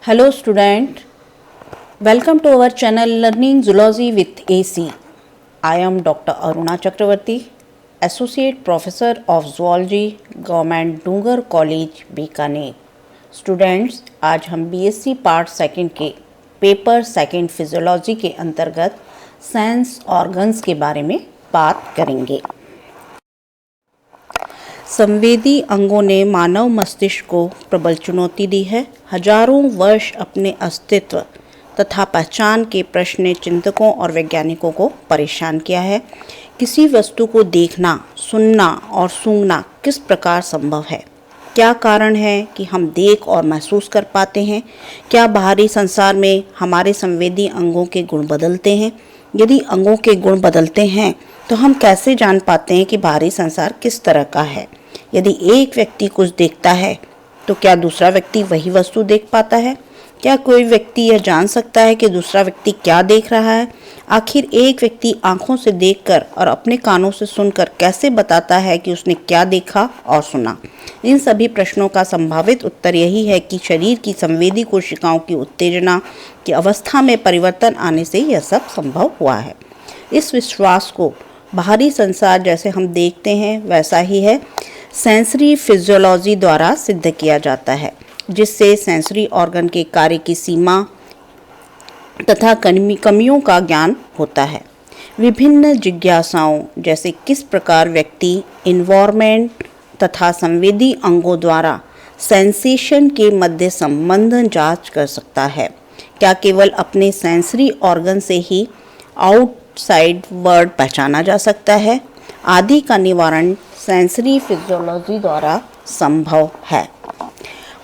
Hello student, welcome to our channel Learning Zoology with AC. I am Dr. Aruna Chakravarti, Associate Professor of Zoology, Government Dungar College, Bikaner. Students, आज हम BSc part second के paper second physiology के अंतर्गत sense organs के बारे में बात करेंगे. संवेदी अंगों ने मानव मस्तिष्क को प्रबल चुनौती दी है. हजारों वर्ष अपने अस्तित्व तथा पहचान के प्रश्न ने चिंतकों और वैज्ञानिकों को परेशान किया है. किसी वस्तु को देखना, सुनना और सूंघना किस प्रकार संभव है? क्या कारण है कि हम देख और महसूस कर पाते हैं? क्या बाहरी संसार में हमारे संवेदी अंगों के गुण बदलते हैं? यदि अंगों के गुण बदलते हैं तो हम कैसे जान पाते हैं कि बाहरी संसार किस तरह का है? यदि एक व्यक्ति कुछ देखता है तो क्या दूसरा व्यक्ति वही वस्तु देख पाता है? क्या कोई व्यक्ति यह जान सकता है कि दूसरा व्यक्ति क्या देख रहा है? आखिर एक व्यक्ति आंखों से देखकर और अपने कानों से सुनकर कैसे बताता है कि उसने क्या देखा और सुना? इन सभी प्रश्नों का संभावित उत्तर यही है कि शरीर की संवेदी कोशिकाओं की उत्तेजना की अवस्था में परिवर्तन आने से यह सब संभव हुआ है. इस विश्वास को बाहरी संसार जैसे हम देखते हैं वैसा ही है सेंसरी फिजियोलॉजी द्वारा सिद्ध किया जाता है, जिससे सेंसरी ऑर्गन के कार्य की सीमा तथा कमियों का ज्ञान होता है. विभिन्न जिज्ञासाओं जैसे किस प्रकार व्यक्ति इन्वायरमेंट तथा संवेदी अंगों द्वारा सेंसेशन के मध्य संबंध जांच कर सकता है? क्या केवल अपने सेंसरी ऑर्गन से ही आउटसाइड वर्ल्ड पहचाना जा सकता है? आदि का निवारण सेंसरी फिजियोलॉजी द्वारा संभव है.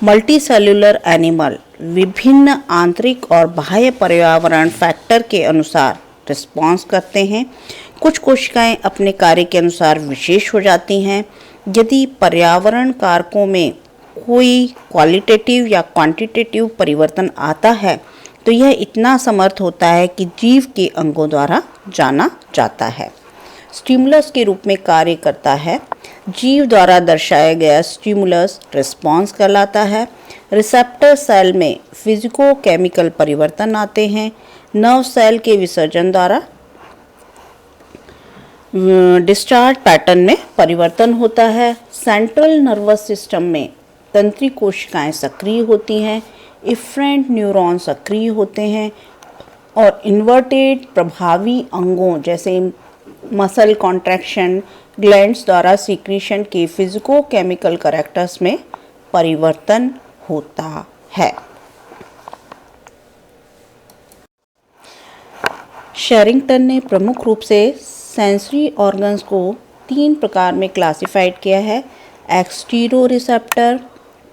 मल्टीसेल्युलर एनिमल विभिन्न आंतरिक और बाह्य पर्यावरण फैक्टर के अनुसार रिस्पॉन्स करते हैं. कुछ कोशिकाएं अपने कार्य के अनुसार विशेष हो जाती हैं. यदि पर्यावरण कारकों में कोई क्वालिटेटिव या क्वांटिटेटिव परिवर्तन आता है तो यह इतना समर्थ होता है कि जीव के अंगों द्वारा जाना जाता है. स्टिमुलस के रूप में कार्य करता है. जीव द्वारा दर्शाया गया स्टिमुलस रिस्पॉन्स कहलाता है. रिसेप्टर सेल में फिजिको केमिकल परिवर्तन आते हैं. नर्व सेल के विसर्जन द्वारा डिस्चार्ज पैटर्न में परिवर्तन होता है. सेंट्रल नर्वस सिस्टम में तंत्रिक कोशिकाएं सक्रिय होती हैं. इफरेंट न्यूरॉन सक्रिय होते हैं और इन्वर्टेड प्रभावी अंगों जैसे मसल कॉन्ट्रैक्शन ग्लैंड्स द्वारा सीक्रेशन के फिजिको केमिकल कैरेक्टर्स में परिवर्तन होता है. शेरिंगटन ने प्रमुख रूप से सेंसरी ऑर्गन्स को 3 प्रकार में क्लासिफाइड किया है: extero receptor,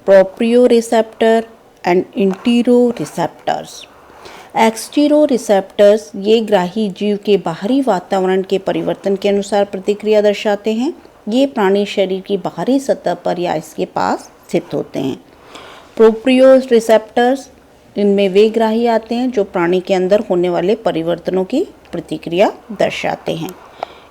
proprio receptor and intero receptors. Extero receptors ये ग्राही जीव के बाहरी वातावरण के परिवर्तन के अनुसार प्रतिक्रिया दर्शाते हैं. ये प्राणी शरीर की बाहरी सतह पर या इसके पास स्थित होते हैं. प्रोप्रियो रिसेप्टर्स इनमें वे ग्राही आते हैं जो प्राणी के अंदर होने वाले परिवर्तनों की प्रतिक्रिया दर्शाते हैं.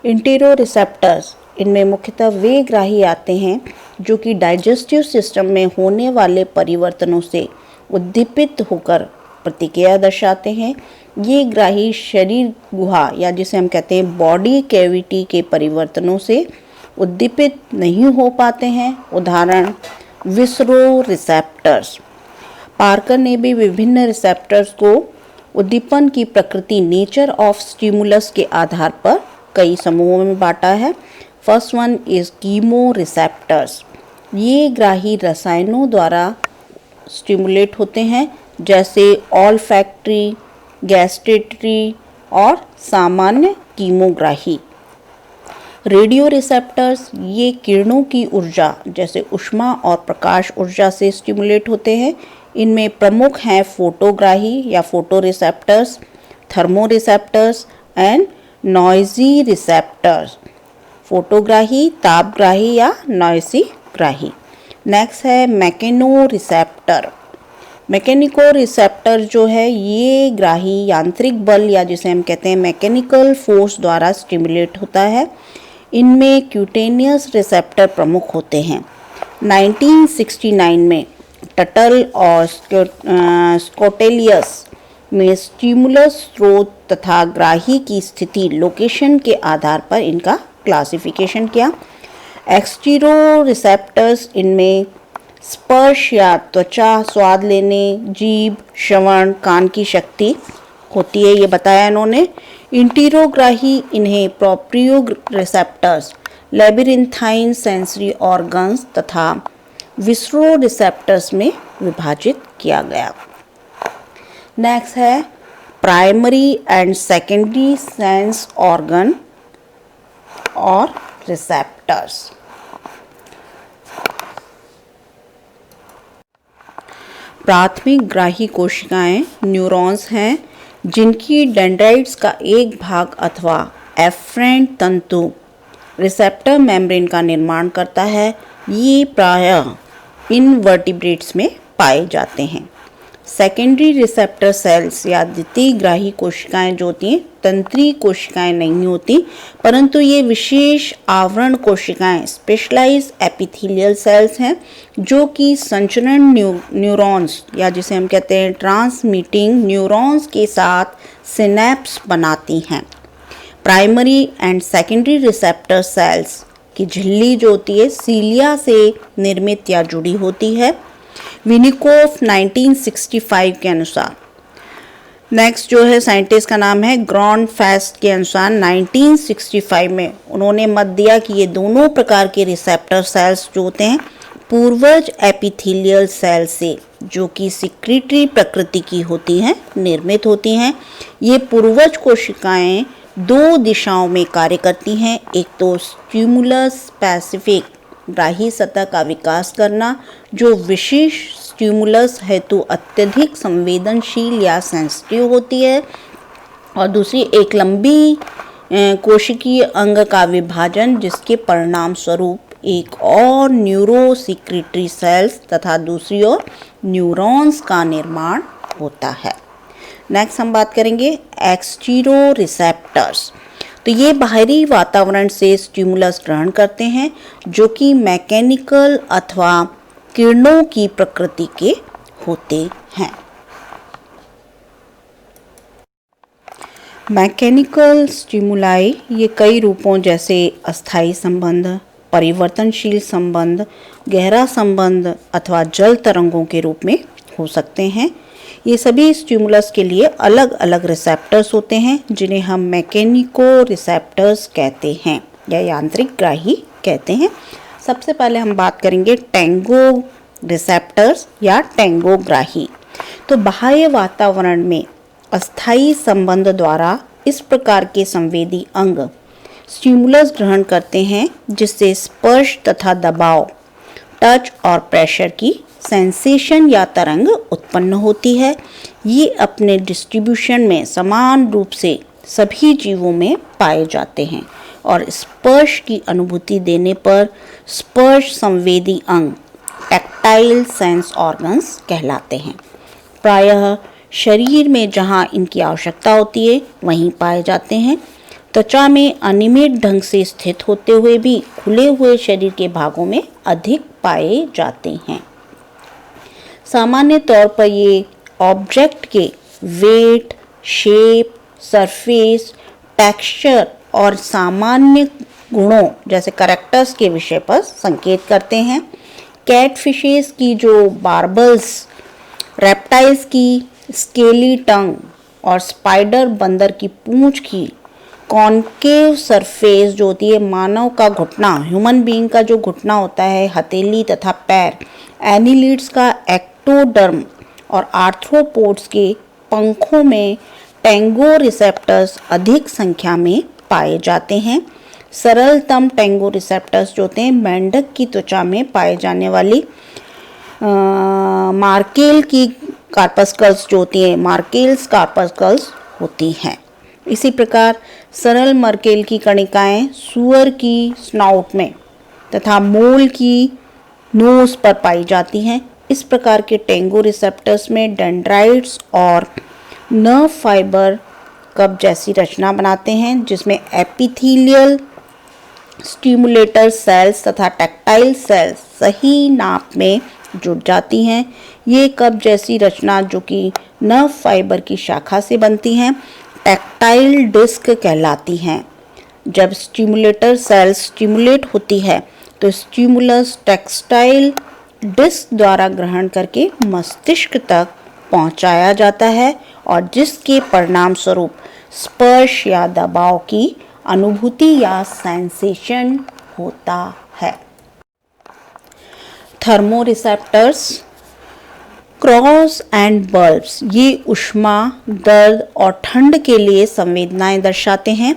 इंटीरो रिसेप्टर्स इनमें मुख्यतः वे ग्राही आते हैं जो कि डाइजेस्टिव सिस्टम में होने वाले परिवर्तनों से उद्दीपित होकर प्रतिक्रिया दर्शाते हैं. ये ग्राही शरीर गुहा या जिसे हम कहते हैं बॉडी कैविटी के परिवर्तनों से उद्दीपित नहीं हो पाते हैं. उदाहरण विसरो रिसेप्टर्स. पार्कर ने भी विभिन्न रिसेप्टर्स को उद्दीपन की प्रकृति नेचर ऑफ स्टिमुलस के आधार पर कई समूहों में बांटा है. First one is chemo receptors. ये ग्राही रसायनों द्वारा स्टिमुलेट होते हैं जैसे ऑलफैक्टरी, गैस्ट्रेटरी और सामान्य कीमोग्राही. रेडियो रिसेप्टर्स ये किरणों की ऊर्जा जैसे ऊष्मा और प्रकाश ऊर्जा से स्टिमुलेट होते हैं. इनमें प्रमुख हैं फोटोग्राही या photo receptors, thermo receptors and noci receptors. फोटोग्राही, तापग्राही या नॉइसी ग्राही. नेक्स्ट है मैकेनो रिसेप्टर. मैकेनिको रिसेप्टर जो है ये ग्राही यांत्रिक बल या जिसे हम कहते हैं मैकेनिकल फोर्स द्वारा स्टिमुलेट होता है. इनमें क्यूटेनियस रिसेप्टर प्रमुख होते हैं. 1969 में टटल और स्कोटेलियस में स्टिमुलस स्रोत तथा ग्राही की स्थिति लोकेशन के आधार पर इनका क्लासिफिकेशन किया। एक्सटीरो रिसेप्टर्स इनमें स्पर्श या त्वचा, स्वाद लेने, जीभ, श्रवण, कान की शक्ति होती है, ये बताया इन्होंने। इंटीरोग्राही इन्हें प्रोप्रियो रिसेप्टर्स, लेबिरिंथाइन सेंसरी ऑर्गन्स तथा विसरो रिसेप्टर्स में विभाजित किया गया। नेक्स्ट है primary and secondary sense organ और रिसेप्टर्स। प्राथमिक ग्राही कोशिकाएं न्यूरॉन्स हैं जिनकी डेंड्राइट्स का एक भाग अथवा एफरेंट तंतु रिसेप्टर मेम्ब्रेन का निर्माण करता है। ये प्रायः इनवर्टिब्रेट्स में पाए जाते हैं। सेकेंडरी रिसेप्टर सेल्स या द्वितीय ग्राही कोशिकाएं जो होती हैं तंत्री कोशिकाएं नहीं होती, परंतु ये विशेष आवरण कोशिकाएं स्पेशलाइज एपिथेलियल सेल्स हैं जो कि संचरण न्यूरॉन्स या जिसे हम कहते हैं ट्रांसमिटिंग न्यूरॉन्स के साथ सिनेप्स बनाती हैं। Primary and secondary receptor cells की झिल्ली जो होती है सीलिया से निर्मित या जुड़ी होती है, विनिकोफ 1965 के अनुसार। नेक्स्ट जो है साइंटिस्ट का नाम है ग्रॉनफेस्ट के अनुसार 1965 में उन्होंने मत दिया कि ये दोनों प्रकार के रिसेप्टर सेल्स जो होते हैं पूर्वज एपिथेलियल सेल से जो कि सिक्रीटरी प्रकृति की होती हैं निर्मित होती हैं। ये पूर्वज कोशिकाएं दो दिशाओं में कार्य करती हैं, एक तो स्टिमुलस स्पेसिफिक ग्राही सतह का विकास करना जो विशेष स्टिमुलस हेतु अत्यधिक संवेदनशील या सेंसिटिव होती है, और दूसरी एक लंबी कोशिकीय अंग का विभाजन जिसके परिणाम स्वरूप एक और न्यूरोसिक्रीटरी सेल्स तथा दूसरी ओर न्यूरॉन्स का निर्माण होता है। नेक्स्ट हम बात करेंगे एक्सटीरो रिसेप्टर्स। तो ये बाहरी वातावरण से स्टिमुलस ग्रहण करते हैं जो कि मैकेनिकल अथवा किरणों की प्रकृति के होते हैं। मैकेनिकल स्टिमुलाई ये कई रूपों जैसे अस्थायी संबंध, परिवर्तनशील संबंध, गहरा संबंध अथवा जल तरंगों के रूप में हो सकते हैं। ये सभी स्टिमुलस के लिए अलग अलग रिसेप्टर्स होते हैं जिन्हें हम मैकेनिको रिसेप्टर्स कहते हैं या यांत्रिक ग्राही कहते हैं। सबसे पहले हम बात करेंगे टेंगो रिसेप्टर्स या टेंगो ग्राही। तो बाह्य वातावरण में अस्थायी संबंध द्वारा इस प्रकार के संवेदी अंग स्टिमुलस ग्रहण करते हैं जिससे स्पर्श तथा दबाव, टच और प्रेशर की सेंसेशन या तरंग उत्पन्न होती है। ये अपने डिस्ट्रीब्यूशन में समान रूप से सभी जीवों में पाए जाते हैं और स्पर्श की अनुभूति देने पर स्पर्श संवेदी अंग टैक्टाइल सेंस ऑर्गन्स कहलाते हैं। प्रायः शरीर में जहाँ इनकी आवश्यकता होती है वहीं पाए जाते हैं। त्वचा में अनियमित ढंग से स्थित होते हुए भी खुले हुए शरीर के भागों में अधिक पाए जाते हैं। सामान्य तौर पर ये ऑब्जेक्ट के वेट, शेप, सरफेस, टेक्सचर और सामान्य गुणों जैसे कैरेक्टर्स के विषय पर संकेत करते हैं। कैटफिशेस की जो बार्बल्स, रेप्टाइल्स की स्केली टंग और स्पाइडर बंदर की पूंछ की कॉनकेव सरफेस जो होती है, मानव का घुटना, ह्यूमन बीइंग का जो घुटना होता है, हथेली तथा पैर, एनिलिड्स का एक्टोडर्म और आर्थ्रोपोड्स के पंखों में टेंगो रिसेप्टर्स अधिक संख्या में पाए जाते हैं। सरलतम टेंगो रिसेप्टर्स जो होते हैं मेंढक की त्वचा में पाए जाने वाली मार्केल की कार्पस्कल्स जो होती है, मार्केल्स कार्पस्कल्स होती हैं। इसी प्रकार सरल मर्केल की कणिकाएं सूअर की स्नाउट में तथा मोल की नोज पर पाई जाती हैं। इस प्रकार के टेंगो रिसेप्टर्स में डेंड्राइट्स और नर्व फाइबर कप जैसी रचना बनाते हैं जिसमें एपिथेलियल स्टिमुलेटर सेल्स तथा टैक्टाइल सेल्स सही नाप में जुड़ जाती हैं। ये कप जैसी रचना जो कि नर्व फाइबर की शाखा से बनती हैं टैक्टाइल डिस्क कहलाती हैं। जब स्टिमुलेटर सेल्स स्टिमुलेट होती है तो स्टिमुलस टेक्सटाइल डिस्क द्वारा ग्रहण करके मस्तिष्क तक पहुंचाया जाता है और जिसके परिणाम स्वरूप स्पर्श या दबाव की अनुभूति या सेंसेशन होता है। थर्मोरिसेप्टर्स, क्रॉस एंड बल्ब्स ये ऊष्मा, दर्द और ठंड के लिए संवेदनाएं दर्शाते हैं।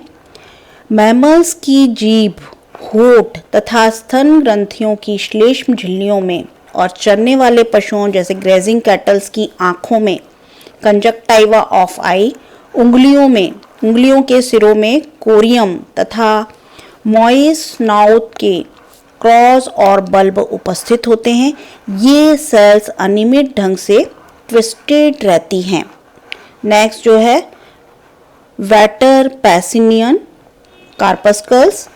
मैमल्स की जीभ, होठ तथा स्तन ग्रंथियों की श्लेष्म झिल्लियों में और चरने वाले पशुओं जैसे ग्रेजिंग कैटल्स की आंखों में कंजक्टाइवा ऑफ आई, उंगलियों के सिरों में कोरियम तथा मॉइस नाउथ के क्रॉस और बल्ब उपस्थित होते हैं। ये सेल्स अनियमित ढंग से ट्विस्टेड रहती हैं। नेक्स्ट जो है वेटर पैसिनियन कार्पस्कल्स,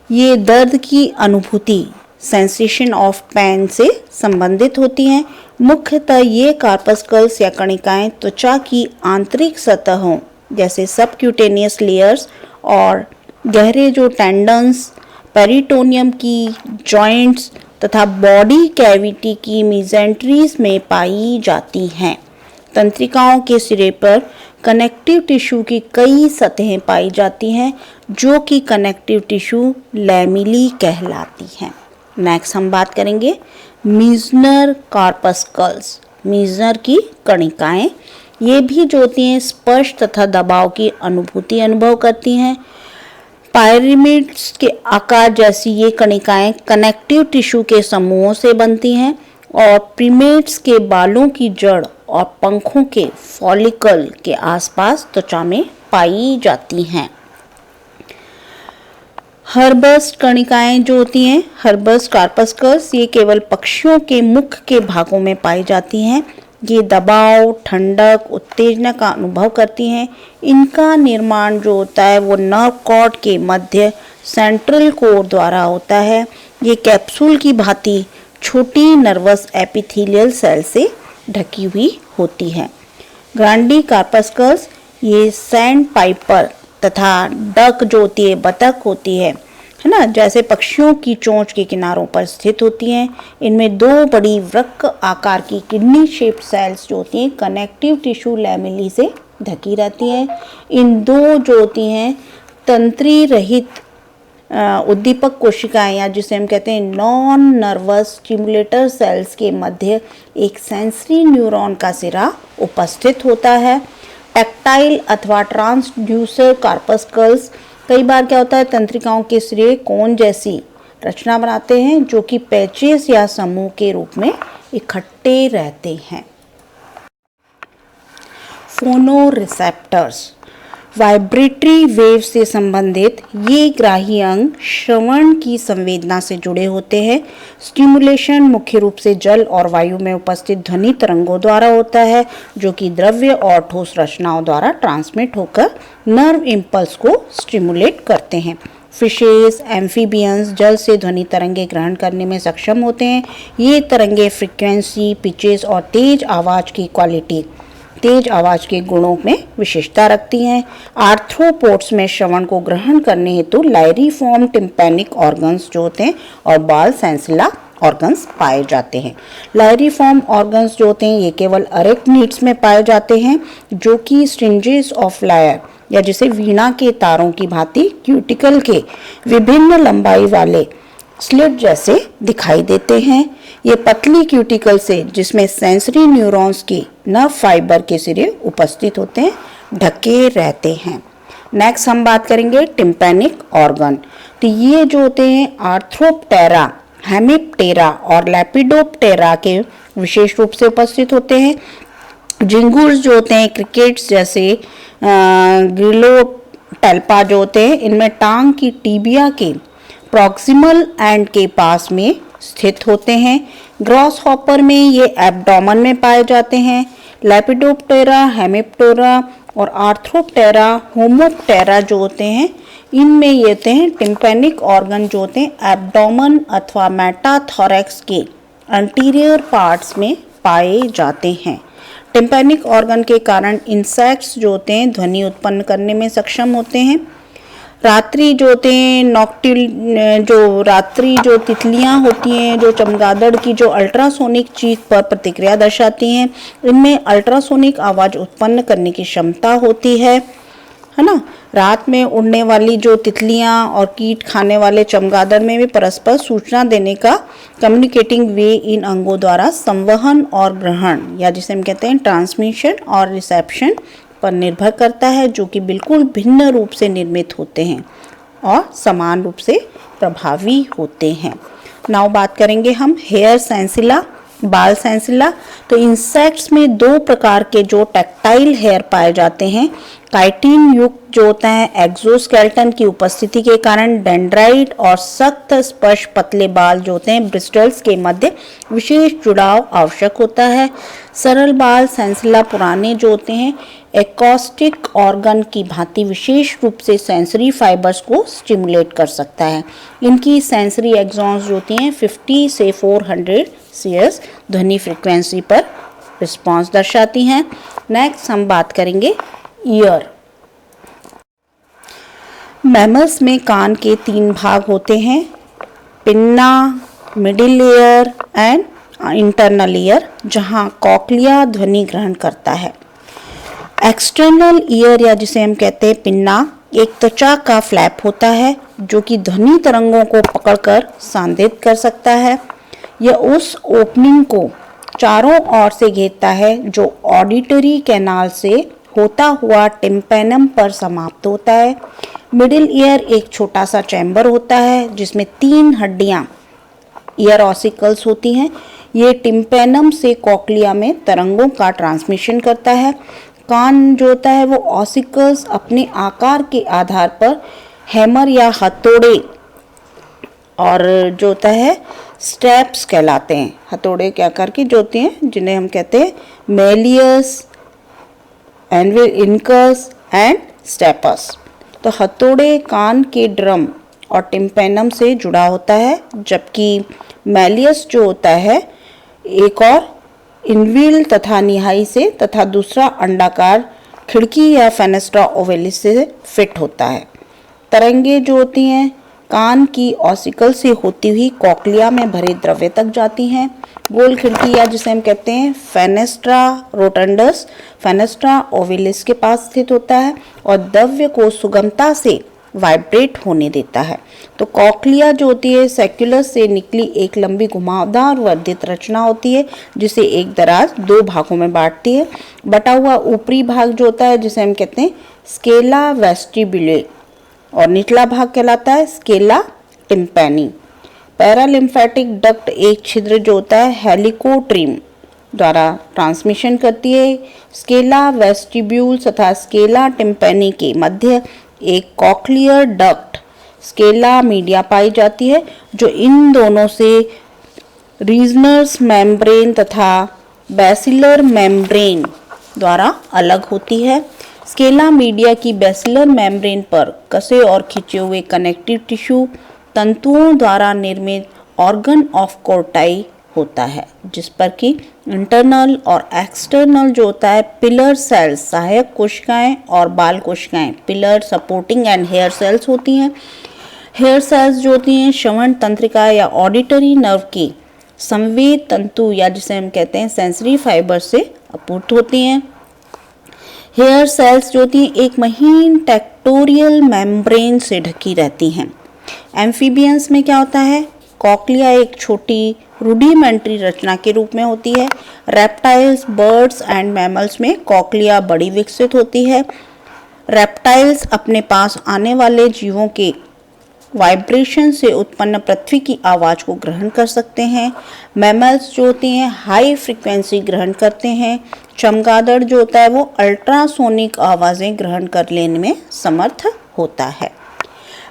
ये दर्द की अनुभूति सेंसेशन ऑफ पेन से संबंधित होती हैं। मुख्यतः ये कार्पस्कल्स या कणिकाएं त्वचा की आंतरिक सतहों जैसे सबक्यूटेनियस लेयर्स और गहरे जो टेंडन्स, पेरिटोनियम की जॉइंट्स तथा बॉडी कैविटी की मेजेंट्रीज में पाई जाती हैं। तंत्रिकाओं के सिरे पर कनेक्टिव टिश्यू की कई सतहें पाई जाती हैं जो कि कनेक्टिव टिश्यू लैमेली कहलाती हैं। नेक्स्ट हम बात करेंगे मीजनर कार्पस्कल्स, मीजनर की कणिकाएं। ये भी जो होती हैं स्पर्श तथा दबाव की अनुभूति अनुभव करती हैं। पायरिमिड्स के आकार जैसी ये कणिकाएं कनेक्टिव टिश्यू के समूहों से बनती हैं और प्रीमेट्स के बालों की जड़ और पंखों के फॉलिकल के आसपास त्वचा में पाई जाती हैं। हर्बस्ट कणिकाएं जो होती हैं, हर्बस्ट कार्पस्कल्स, ये केवल पक्षियों के मुख के भागों में पाई जाती हैं। ये दबाव, ठंडक, उत्तेजना का अनुभव करती हैं। इनका निर्माण जो होता है वो नर्व कॉर्ड के मध्य सेंट्रल कोर द्वारा होता है। ये कैप्सूल की भांति छोटी नर्वस एपिथेलियल सेल से ढकी हुई होती है। ग्रांडी कार्पस्कल्स, ये सैंड पाइपर तथा डक जो होती है, बतख होती है ना, जैसे पक्षियों की चोंच के किनारों पर स्थित होती हैं। इनमें दो बड़ी वृक्क आकार की किडनी शेप्ड सेल्स जो होती हैं कनेक्टिव टिश्यू लैमेली से ढकी रहती हैं। इन दो जो होती हैं तंत्री रहित उद्दीपक कोशिकाएं या जिसे हम कहते हैं नॉन नर्वस स्टिमुलेटर सेल्स के मध्य एक सेंसरी न्यूरॉन का सिरा उपस्थित होता है। टैक्टाइल अथवा ट्रांसड्यूसर कार्पस्कल्स, कई बार क्या होता है तंत्रिकाओं के सिरे कोन जैसी रचना बनाते हैं जो कि पैचेस या समूह के रूप में इकट्ठे रहते हैं। फोनोरिसेप्टर्स, वाइब्रेटरी वेव से संबंधित ये ग्राही अंग श्रवण की संवेदना से जुड़े होते हैं। स्टिमुलेशन मुख्य रूप से जल और वायु में उपस्थित ध्वनि तरंगों द्वारा होता है जो कि द्रव्य और ठोस रचनाओं द्वारा ट्रांसमिट होकर नर्व इम्पल्स को स्टिमुलेट करते हैं। फिशेस, एम्फीबियंस जल से ध्वनि तरंगे ग्रहण करने में सक्षम होते हैं। ये तरंगे फ्रीक्वेंसी, पिचेस और तेज आवाज के गुणों में विशेषता रखती हैं। आर्थ्रोपोड्स में श्रवण को ग्रहण करने हेतु लाइरीफॉर्म टिम्पैनिक ऑर्गन्स जो होते हैं और बाल सेंसिला ऑर्गन्स पाए जाते हैं। लाइरीफॉर्म ऑर्गन्स जो होते हैं ये केवल अरेक्निड्स में पाए जाते हैं जो कि स्ट्रिंजेस ऑफ लायर या जिसे वीणा के तारों की भांति क्यूटिकल के विभिन्न लंबाई वाले स्लिट जैसे दिखाई देते हैं। ये पतली क्यूटिकल से जिसमें सेंसरी न्यूरॉन्स के नर्व फाइबर के सिरे उपस्थित होते हैं ढके रहते हैं। नेक्स्ट हम बात करेंगे टिम्पैनिक ऑर्गन। तो ये जो होते हैं आर्थ्रोप्टेरा, हेमिप्टेरा और लेपिडोप्टेरा के विशेष रूप से उपस्थित होते हैं। जिंगूर्स जो होते हैं क्रिकेट्स जैसे ग्रिलोटेल्पा जो होते हैं इनमें टांग की टीबिया के प्रॉक्सिमल एंड के पास में स्थित होते हैं। ग्रॉस हॉपर में ये एब्डोमेन में पाए जाते हैं। लेपिडोप्टेरा, हेमिप्टेरा और आर्थ्रोप्टेरा, होमोप्टेरा जो होते हैं इनमें ये होते हैं टिम्पैनिक ऑर्गन जो होते हैं एब्डोमेन अथवा मेटाथोरैक्स के एंटीरियर पार्ट्स में पाए जाते हैं। टिम्पैनिक ऑर्गन के कारण इंसेक्ट्स जो होते हैं ध्वनि उत्पन्न करने में सक्षम होते हैं। रात्रि जो होते हैं रात्रि जो तितलियां होती हैं, जो चमगादड़ की जो अल्ट्रासोनिक चीख पर प्रतिक्रिया दर्शाती हैं, इनमें अल्ट्रासोनिक आवाज़ उत्पन्न करने की क्षमता होती है ना। रात में उड़ने वाली जो तितलियां और कीट खाने वाले चमगादड़ में भी परस्पर सूचना देने का कम्युनिकेटिंग वे इन अंगों द्वारा संवहन और ग्रहण, या जिसे हम कहते हैं ट्रांसमिशन और रिसेप्शन पर निर्भर करता है, जो कि बिल्कुल भिन्न रूप से निर्मित होते हैं और समान रूप से प्रभावी होते हैं। नाउ बात करेंगे हम हेयर सेंसिला, बाल सेंसिला। तो इंसेक्ट्स में दो प्रकार के जो टैक्टाइल हेयर पाए जाते हैं। काइटिन युक्त जो होता है एक्सोस्केलेटन की उपस्थिति के कारण डेंड्राइट और सख्त स्पर्श पतले बाल जो होते हैं ब्रिस्टल्स के मध्य विशेष जुड़ाव आवश्यक होता है। सरल बाल सेंसिला पुराने जो होते हैं एकॉस्टिक ऑर्गन की भांति विशेष रूप से सेंसरी फाइबर्स को स्टिमुलेट कर सकता है। इनकी सेंसरी एक्सॉन्स जो होती हैं 50 से 400 CS ध्वनि फ्रीक्वेंसी पर रिस्पांस दर्शाती हैं। नेक्स्ट हम बात करेंगे ईयर। मैमल्स में कान के 3 भाग होते हैं, pinna, middle ear and internal ear, जहां कॉक्लिया ध्वनि ग्रहण करता है। एक्सटर्नल ईयर या जिसे हम कहते हैं पिन्ना एक त्वचा का फ्लैप होता है जो कि ध्वनि तरंगों को पकड़कर सांधित कर सकता है। यह उस ओपनिंग को चारों ओर से घेरता है जो ऑडिटरी कैनाल से होता हुआ टिम्पैनम पर समाप्त होता है। मिडिल ईयर एक छोटा सा चैम्बर होता है जिसमें 3 हड्डियां ईयर ऑसिकल्स होती हैं। ये टिम्पैनम से कॉक्लिया में तरंगों का ट्रांसमिशन करता है। कान जो होता है वो ऑसिकल्स अपने आकार के आधार पर हैमर या हथौड़े और जो होता है स्टेप्स कहलाते हैं। हथौड़े के आकार की जो होती हैं जिन्हें हम कहते हैं मेलियस, इनकस एंड स्टेपस। तो हथौड़े कान के ड्रम और टिम्पैनम से जुड़ा होता है, जबकि मेलियस जो होता है एक और इनविल तथा निहाई से तथा दूसरा अंडाकार खिड़की या फेनेस्ट्रा ओवेलिस से फिट होता है। तरंगे जो होती हैं कान की ऑसिकल से होती हुई कॉक्लिया में भरे द्रव्य तक जाती हैं। गोल खिड़की या जिसे हम कहते हैं फेनेस्ट्रा रोटंडस फेनेस्ट्रा ओविलिस के पास स्थित होता है और द्रव्य को सुगमता से वाइब्रेट होने देता है। तो कॉक्लिया जो होती है सेक्युलस से निकली एक लंबी घुमावदार वर्धित रचना होती है जिसे एक दराज 2 भागों में बांटती है। बटा हुआ ऊपरी भाग जो होता है जिसे हम कहते हैं स्केला वेस्टिब्यूले और निचला भाग कहलाता है स्केला टिम्पैनी। पैरालिम्फेटिक डक्ट एक छिद्र जो होता है हेलिकोट्रीम द्वारा ट्रांसमिशन करती है। स्केला वेस्टिब्यूल तथा स्केला टिम्पैनी के मध्य एक कॉक्लियर डक्ट स्केला मीडिया पाई जाती है जो इन दोनों से रीजनर्स मेम्ब्रेन तथा बैसिलर मेम्ब्रेन द्वारा अलग होती है। स्केला मीडिया की बैसिलर मेम्ब्रेन पर कसे और खिंचे हुए कनेक्टिव टिश्यू तंतुओं द्वारा निर्मित ऑर्गन ऑफ कोर्टाई होता है, जिस पर कि इंटरनल और एक्सटर्नल जो होता है पिलर सेल्स सहायक कोशिकाएं और बाल कोशिकाएं pillar supporting and hair cells होती हैं। हेयर सेल्स जो होती हैं श्रवण तंत्रिका या ऑडिटरी नर्व की संवेद तंतु या जिसे हम कहते हैं सेंसरी फाइबर से आपूर्त होती हैं। हेयर सेल्स जो होती हैं एक महीन टेक्टोरियल मेम्ब्रेन से ढकी रहती हैं। एम्फीबियंस में क्या होता है कॉक्लिया एक छोटी रूडिमेंट्री रचना के रूप में होती है। रेप्टाइल्स, बर्ड्स एंड मैमल्स में कॉक्लिया बड़ी विकसित होती है। रेप्टाइल्स अपने पास आने वाले जीवों के वाइब्रेशन से उत्पन्न पृथ्वी की आवाज़ को ग्रहण कर सकते हैं। मैमल्स जो होती हैं हाई फ्रीक्वेंसी ग्रहण करते हैं। चमगादड़ जो होता है वो अल्ट्रासोनिक आवाज़ें ग्रहण कर लेने में समर्थ होता है।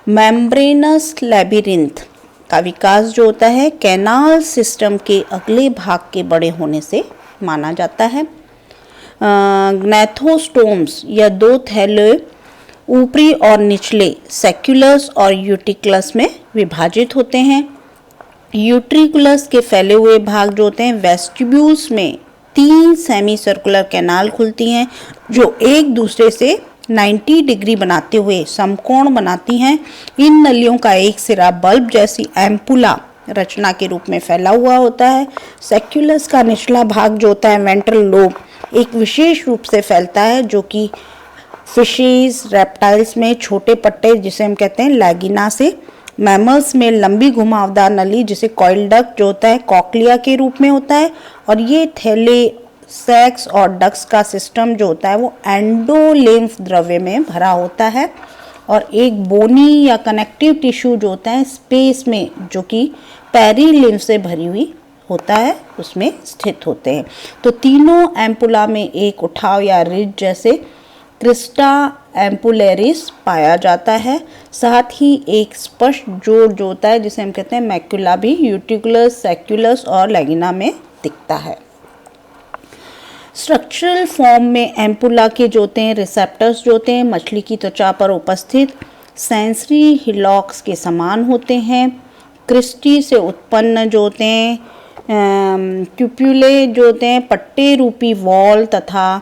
मेम्ब्रेनस लैबिरिंथ का विकास जो होता है कैनाल सिस्टम के अगले भाग के बड़े होने से माना जाता है। ग्नैथोस्टोम्स या 2 थैले ऊपरी और निचले सेक्युलस और यूटिकुलस में विभाजित होते हैं। यूट्रिकुलस के फैले हुए भाग जो होते हैं वेस्टिब्यूल्स में 3 सेमी सर्कुलर कैनाल खुलती हैं जो एक दूसरे से 90 डिग्री बनाते हुए समकोण बनाती हैं। इन नलियों का एक सिरा बल्ब जैसी एम्पुला रचना के रूप में फैला हुआ होता है। सेक्युलस का निचला भाग जो होता है वेंट्रल लोब एक विशेष रूप से फैलता है जो कि फिशेस रेप्टाइल्स में छोटे पट्टे जिसे हम कहते हैं लैगिना से, मैमल्स में लंबी घुमावदार नली जिसे कॉइल डक्ट जो होता है कॉक्लिया के रूप में होता है, और ये थैले सेक्स और डक्स का सिस्टम जो होता है वो एंडोलिम्फ द्रव्य में भरा होता है, और एक बोनी या कनेक्टिव टिश्यू जो होता है स्पेस में जो कि पेरिलिम्फ से भरी हुई होता है उसमें स्थित होते हैं। तो तीनों एम्पुला में एक उठाव या रिज जैसे क्रिस्टा एम्पुलेरिस पाया जाता है। साथ ही एक स्पष्ट जोड़ जो होता है जिसे हम कहते हैं मैक्युला भी यूट्रिकुलस, सेक्युलस और लैगिना में दिखता है। स्ट्रक्चरल फॉर्म में एम्पुला के जो होते हैं रिसेप्टर्स जो होते हैं मछली की त्वचा पर उपस्थित सेंसरी हिलॉक्स के समान होते हैं। क्रिस्टी से उत्पन्न जो होते हैं क्यूप्यूले जो होते हैं पट्टे रूपी वॉल तथा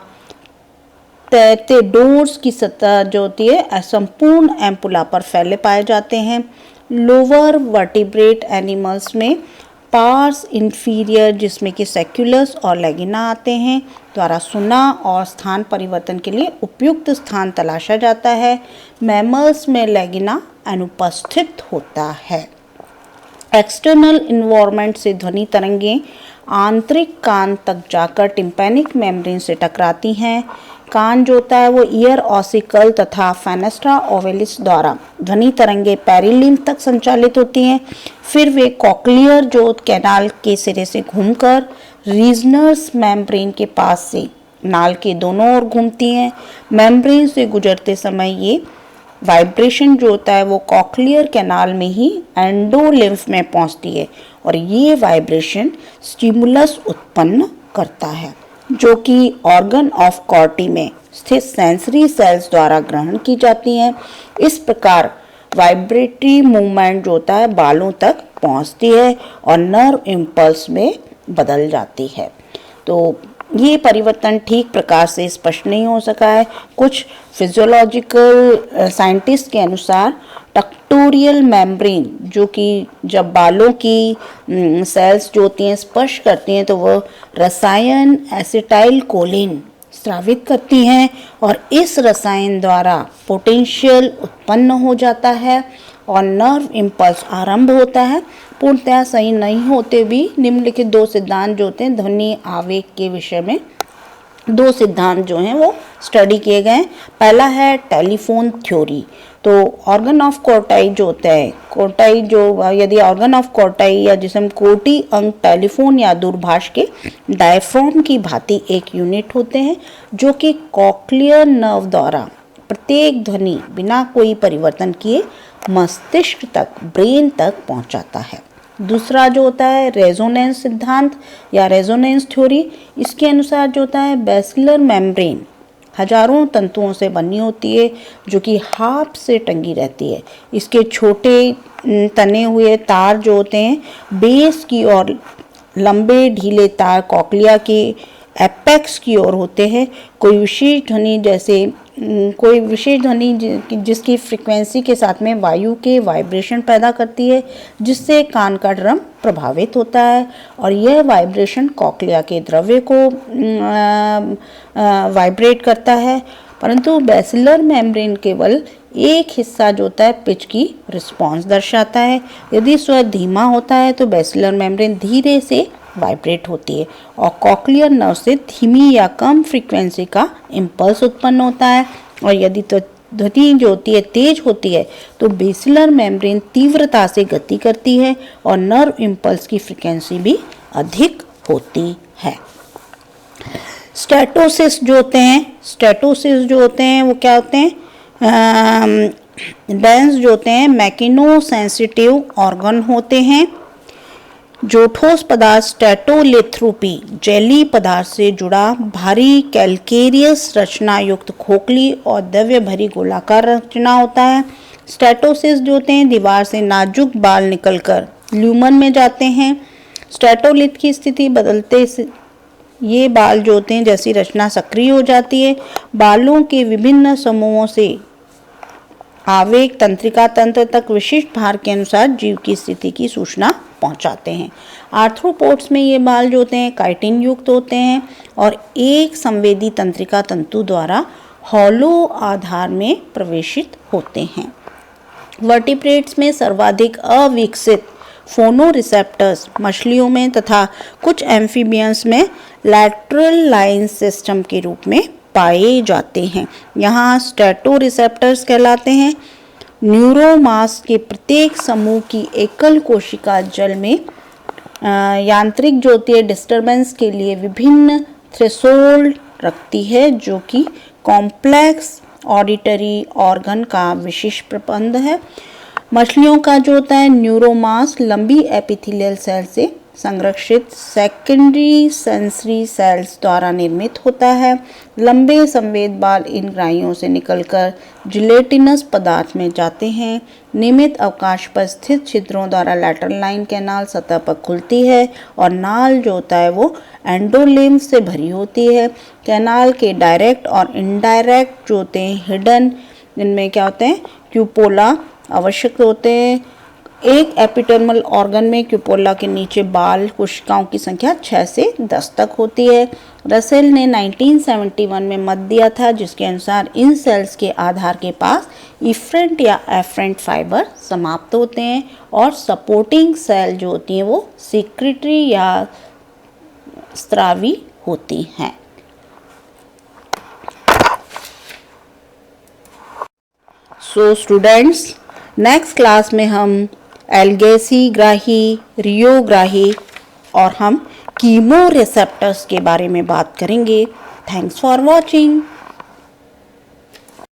तैरते डोर्स की सतह जो होती है संपूर्ण एम्पुला पर फैले पाए जाते हैं। लोअर वर्टिब्रेट एनिमल्स में पार्स इंफीरियर जिसमें कि सेक्युलस और लैगिना आते हैं द्वारा सुना और स्थान परिवर्तन के लिए उपयुक्त स्थान तलाशा जाता है। मैमल्स में लैगिना अनुपस्थित होता है। एक्सटर्नल इन्वायरमेंट से ध्वनि तरंगें आंतरिक कान तक जाकर टिम्पैनिक मेम्ब्रेन से टकराती हैं। कान जो होता है वो ईयर ऑसिकल तथा फेनेस्ट्रा ओवलिस द्वारा ध्वनि तरंगे पेरिलिम्फ तक संचालित होती हैं। फिर वे कॉक्लियर जो कैनाल के सिरे से घूमकर रीजनर्स मेम्ब्रेन के पास से नाल के दोनों ओर घूमती हैं। मेम्ब्रेन से गुजरते समय ये वाइब्रेशन जो होता है वो कॉक्लियर कैनाल में ही एंडोलिम्फ में पहुंचती है और ये वाइब्रेशन स्टिमुलस उत्पन्न करता है जो कि ऑर्गन ऑफ कॉर्टी में स्थित सेंसरी सेल्स द्वारा ग्रहण की जाती हैं। इस प्रकार वाइब्रेटरी मूवमेंट जो होता है बालों तक पहुंचती है और नर्व इम्पल्स में बदल जाती है। तो ये परिवर्तन ठीक प्रकार से स्पष्ट नहीं हो सका है। कुछ फिजियोलॉजिकल साइंटिस्ट के अनुसार टक्टोरियल मेम्ब्रेन जो कि जब बालों की सेल्स जो होती हैं स्पर्श करती हैं तो वो रसायन एसिटाइल कोलिन स्रावित करती हैं और इस रसायन द्वारा पोटेंशियल उत्पन्न हो जाता है और नर्व इम्पल्स आरंभ होता है। पूर्णतः सही नहीं होते भी निम्नलिखित 2 सिद्धांत जो होते हैं ध्वनि आवेग के विषय में 2 सिद्धांत जो हैं वो स्टडी किए गए। पहला है टेलीफोन थ्योरी। तो ऑर्गन ऑफ कोर्टाई जो होता है कोर्टाई जो यदि ऑर्गन ऑफ कोर्टाई या जिसे हम कोटी अंग टेलीफोन या दूरभाष के डायफ्राम की भांति एक यूनिट होते हैं जो कि कॉक्लियर नर्व द्वारा प्रत्येक ध्वनि बिना कोई परिवर्तन किए मस्तिष्क तक ब्रेन तक पहुंचाता है। दूसरा जो होता है रेजोनेंस सिद्धांत या रेजोनेंस थ्योरी। इसके अनुसार जो होता है बेसिलर मेम्ब्रेन हजारों तंतुओं से बनी होती है जो कि हाफ से टंगी रहती है। इसके छोटे तने हुए तार जो होते हैं बेस की ओर लंबे ढीले तार कॉक्लिया के एपेक्स की ओर होते हैं। कोई विशेष ध्वनि जिसकी फ्रीक्वेंसी के साथ में वायु के वाइब्रेशन पैदा करती है जिससे कान का ड्रम प्रभावित होता है और यह वाइब्रेशन कॉक्लिया के द्रव्य को वाइब्रेट करता है। परंतु बेसिलर मेम्ब्रेन केवल एक हिस्सा जो होता है पिच की रिस्पॉन्स दर्शाता है। यदि स्वर धीमा होता है तो बेसिलर मेम्ब्रेन धीरे से वाइब्रेट होती है और कॉक्लियर नर्व से धीमी या कम फ्रीक्वेंसी का इम्पल्स उत्पन्न होता है। और यदि तो ध्वनि जो होती है तेज होती है तो बेसिलर मेम्ब्रेन तीव्रता से गति करती है और नर्व इम्पल्स की फ्रीक्वेंसी भी अधिक होती है। स्टेटोसिस जो होते हैं वो क्या होते हैं डेंस जो होते हैं मैकिनो सेंसिटिव ऑर्गन होते हैं जो ठोस पदार्थ स्टेटोलिथ्रोपी जेली पदार्थ से जुड़ा भारी कैल्केरियस रचना युक्त खोखली और द्रव्य भरी गोलाकार रचना होता है। स्टेटोसिस जो होते हैं दीवार से नाजुक बाल निकलकर ल्यूमन में जाते हैं। स्ट्रेटोलिथ की स्थिति बदलते से ये बाल जो होते हैं जैसी रचना सक्रिय हो जाती है। बालों के विभिन्न समूहों से आवेग तंत्रिका तंत्र तक विशिष्ट भार के अनुसार जीव की स्थिति की सूचना पहुंचाते हैं। आर्थ्रोपोड्स में ये बाल जो होते हैं काइटिन युक्त होते हैं और एक संवेदी तंत्रिका तंतु द्वारा हॉलो आधार में प्रवेशित होते हैं। वर्टिब्रेट्स में सर्वाधिक अविकसित फोनो रिसेप्टर्स मछलियों में तथा कुछ एम्फीबियंस में लैटरल लाइन सिस्टम के रूप में पाए जाते हैं। यहाँ स्टेटो रिसेप्टर्स कहलाते हैं। न्यूरोमास के प्रत्येक समूह की एकल कोशिका जल में यांत्रिक जो होती है डिस्टर्बेंस के लिए विभिन्न थ्रेशोल्ड रखती है, जो कि कॉम्प्लेक्स ऑडिटरी ऑर्गन का विशेष प्रबंध है। मछलियों का जो होता है न्यूरोमास लंबी एपिथेलियल सेल से संरक्षित सेकेंडरी सेंसरी सेल्स द्वारा निर्मित होता है। लंबे संवेद बाल इन ग्राहियों से निकलकर जिलेटिनस पदार्थ में जाते हैं। नियमित अवकाश पर स्थित छिद्रों द्वारा लैटरल लाइन कैनाल सतह पर खुलती है और नाल जो होता है वो एंडोलिम्फ से भरी होती है। कैनाल के डायरेक्ट और इनडायरेक्ट जो होते हैं हिडन, इनमें क्या होते हैं क्यूपोला आवश्यक होते हैं। एक एपिडर्मल ऑर्गन में क्यूपोला के नीचे बाल कोशिकाओं की संख्या 6 से 10 तक होती है। रसेल ने 1971 में मत दिया था जिसके अनुसार इन सेल्स के आधार के पास इफरेंट या एफरेंट फाइबर समाप्त होते हैं और सपोर्टिंग सेल जो होती हैं वो सिक्रिटरी या स्रावी होती हैं। सो स्टूडेंट्स, नेक्स्ट क्लास में हम एल्गेसी ग्राही, रियो ग्राही और हम कीमो रिसेप्टर्स के बारे में बात करेंगे। Thanks for watching.